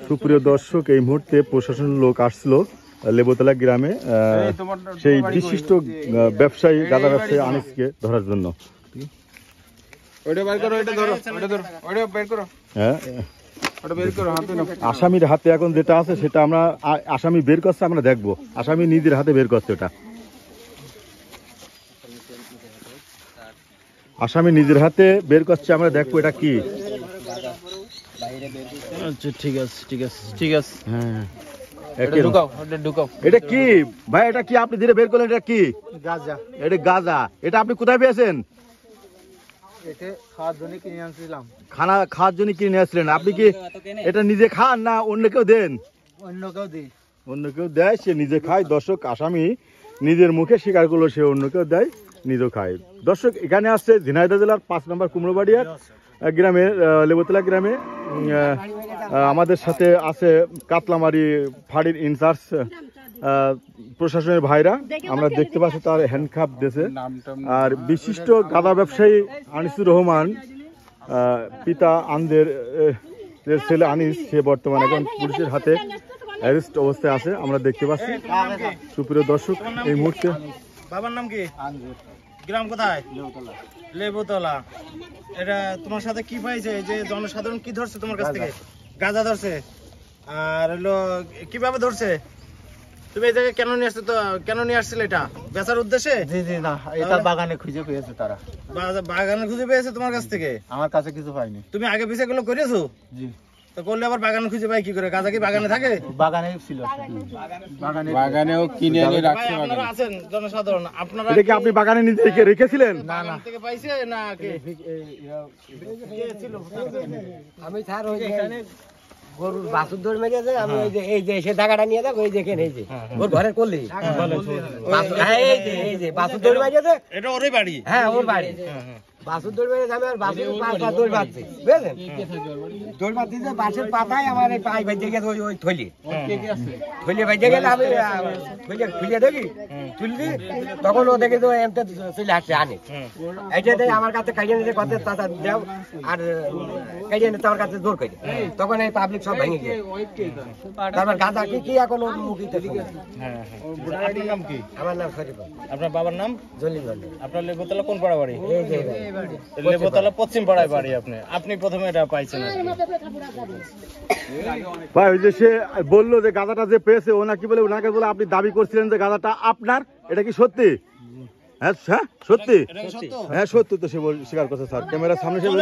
সুপ্রিয় দর্শক, এই মুহূর্তে প্রশাসনের লোক আসছিল লেবুতলা গ্রামে সেই বিশিষ্ট ব্যবসায়ী গাঁজা ব্যবসায়ী আনিসকে ধরার জন্য। হ্যাঁ, আসামির হাতে এখন যেটা আছে সেটা আমরা আসামি বের করছে, আমরা দেখবো। আসামি নিজের হাতে বের করছে ওটা, আসামি নিজের হাতে বের করছে, আমরা দেখবো এটা কি। আচ্ছা ঠিক আছে ঠিক আছে ঠিক আছে। হ্যাঁ, এটা কি ভাই? এটা কি আপনি ধীরে বের করলেন? এটা কি? গাঁজা। এটা গাঁজা। এটা আপনি কোথায় পেয়েছেন? এটা খাওয়ার জন্য কিনে আনছিলাম। খাওয়ার জন্য কিনে আসছিলেন আপনি? কি এটা নিজে খান না অন্য কেউ দেন? অন্য কেউ দিই। অন্য কেউ দেয়, সে নিজে খায়। দর্শক, আসামি নিজের মুখে স্বীকার করলো সে অন্য কেউ দেয়, নিজেও খায়। দর্শক, এখানে আসছে ঝিনাইদহ জেলার 5 নম্বর কুমড়োবাড়িয়ার গ্রামের লেবুতলা গ্রামে। আমাদের সাথে আছে কাতলামারি ফাঁড়ির ইনচার্জ প্রশাসনের ভাইরা। আমরা দেখতে পাচ্ছি তার হ্যান্ডকাপ দিয়েছে। আর বিশিষ্ট গাঁজা ব্যবসায়ী আনিসুর রহমান, পিতা আনদের ছেলে আনিস, সে বর্তমানে এখন পুলিশের হাতে অ্যারেস্ট অবস্থায় আছে, আমরা দেখতে পাচ্ছি। সুপ্রিয় দর্শক, এই মুহূর্তে বাবার নাম কি? গ্রাম কোথায়? লেবুতলা। এটা তোমার সাথে কি পাইছে? যে জনসাধারণ কি ধরছে তোমার কাছ থেকে? গাঁজা ধরছে। আর হলো কিভাবে ধরছে? তুমি এই জায়গায় কেন নিয়ে আসছো? তো কেন নিয়ে আসছিলে? এটা বেচার উদ্দেশ্যে? জি জি না, এটা বাগানে খুঁজে পেয়েছে তারা। বাগানে খুঁজে পেয়েছে তোমার কাছ থেকে? আমার কাছে কিছু পাইনি। তুমি আগে পিছে গুলো করেছো? জি। তো করলে আবার বাগানে খুঁজে পাই কি করে? গাঁজা কি বাগানে থাকে? বাগানে ছিল। বাগানেও কিনে এনে রাখছে। আপনারা আছেন জনসাধারণ, আপনারা এটা কি আপনি বাগানে নিজে রেখেছিলেন? না না, থেকে পাইছে না কে ছিল? আমি স্যার ওই এখানে গরুর বাছুর ধরে মেরেছে। আমি ওই যে এই যে সে টাকাটা নিয়ে যাক, ওই দেখেন এই যে ওর ঘরের করলি এই যে বাছুর ধরে মেরেছে। এটা ওরই বাড়ি? হ্যাঁ, ওর বাড়ি। বাছুর দৌড় মেরেছে। আমি আর বাছুর পাঁচটা দৌড় মারছি, বুঝলেন? দৌড় মারছি যে বাঁশের পাতায় আমার এই পায়ে বেঁধে গেছে। ওই থলি বেঁধে গেলে আমি খুলে দেখি, তুললি, তখন ও দেখে তো এমতে চলে আসছে আনে। এইটা দেখে আমার কাছে কাটিয়ে নিতে কথা চাচা দেও, আর কাটিয়ে নিতে আমার কাছে জোর করে। তখন এই পাবলিক সব ভেঙে গিয়ে তারপর গাঁজা কি এখন ওর মুখিতে। আপনার নাম কি? আমার নাম শরীফ। আপনার বাবার নাম? জলিল। আপনার লেবুতলা কোন পাড়া বাড়ি? এই যে লেবুতলা পশ্চিম পাড়ায় বাড়ি। আপনি প্রথমে এটা পাইছেন? ভাই, ওই যে সে বললো যে গাঁজাটা যে পেয়েছে, ও নাকি বলে, ওনাকে বলে আপনি দাবি করছিলেন যে গাঁজাটা আপনার, এটা কি সত্যি? হ্যাঁ হ্যাঁ সত্যি। হ্যাঁ সত্যি তো সে স্বীকার করছে স্যার, ক্যামেরার সামনে সে বলল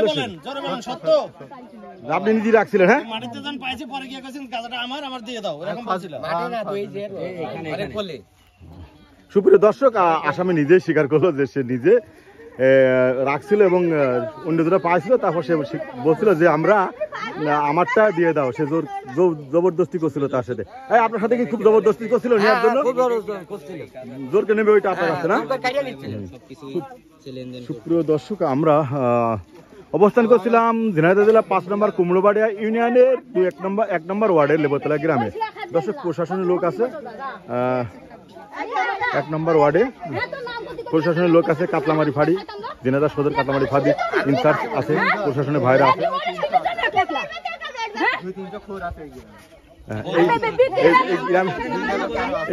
আপনি নিজে রাখছিলেন। হ্যাঁ, মাটিতে যখন পাইছে পরে গিয়ে কইছেন গাঁজাটা আমার দিয়ে দাও, এরকম বলছিলেন? মাটি না তো এই যে এখানে বলে। সুপ্রিয় দর্শক, আসামি নিজেই স্বীকার করলো যে সে নিজে রাখছিল এবং অন্য দুটো পাইছিল। তারপর সে বলছিল যে আমরা আমারটা দিয়ে দাও। সে জবরদস্তি করছিল তার সাথে। আপনার সাথে কি খুব জবরদস্তি করছিল নেওয়ার জন্য? জোরকে নেবে ওইটা আপনার কাছে না? সুপ্রিয় দর্শক, আমরা অবস্থান করছিলাম ঝিনাইদহ জেলা 5 নম্বর কুমড়োবাড়িয়া ইউনিয়নের 1 নম্বর ওয়ার্ডের লেবুতলা গ্রামে। দর্শক, প্রশাসনের লোক আছে 1 নম্বর ওয়ার্ডে, প্রশাসনের লোক আছে, কাতলামারি ফাঁড়ি, ঝিনাইদহ সদর কাতলামারি ফাঁড়ি ইনচার্জ আছে, প্রশাসনের ভাইরা আছে।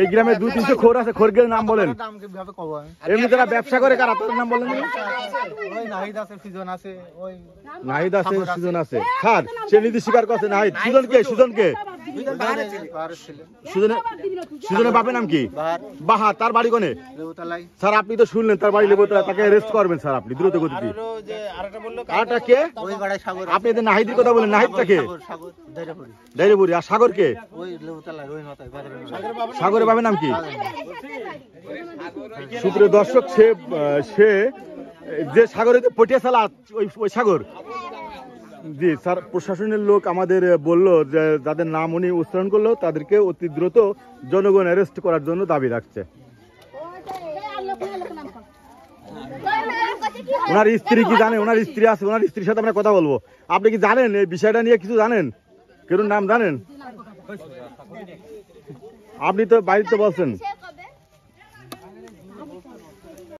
এই গ্রামে 2-300 খোর আছে। খোরগের নাম বলেন। এমনি যারা ব্যবসা করে কারা, তাদের নাম বলেন। নাহিদ আছে, সুজন আছে। নাহিদ আছে, সুজন আছে। স্যার, সে নিজে স্বীকার করছে। নাহিদ, সুজনকে সুজনের বাপের নাম কি? বাহা। তার বাড়ি কোনে? স্যার, আপনি তো শুনলেন তার বাড়ি লেবুতলা। তাকে অ্যারেস্ট করবেন স্যার আপনি দ্রুত গতিতে। আরেকটা কে? আপনি এদের নাহিদের কথা বলেন। নাহিদটা কে? ডাইরেপুরি। আর সাগর কে? সাগরের বাপের নাম কি? সুপ্রিয় দর্শক, সে যে সাগরে পটিয়া চালা, ওই সাগর। জি স্যার, প্রশাসনের লোক আমাদের বললো যে যাদের নাম উনি উচ্চারণ করলো তাদেরকে অতি দ্রুত জনগণ অ্যারেস্ট করার জন্য দাবি রাখছে। ওনার স্ত্রী কি জানে? ওনার স্ত্রী আছে, ওনার স্ত্রীর সাথে আমরা কথা বলবো। আপনি কি জানেন এই বিষয়টা নিয়ে কিছু জানেন? কেউ নাম জানেন? আপনি তো বাড়িতে বলছেন।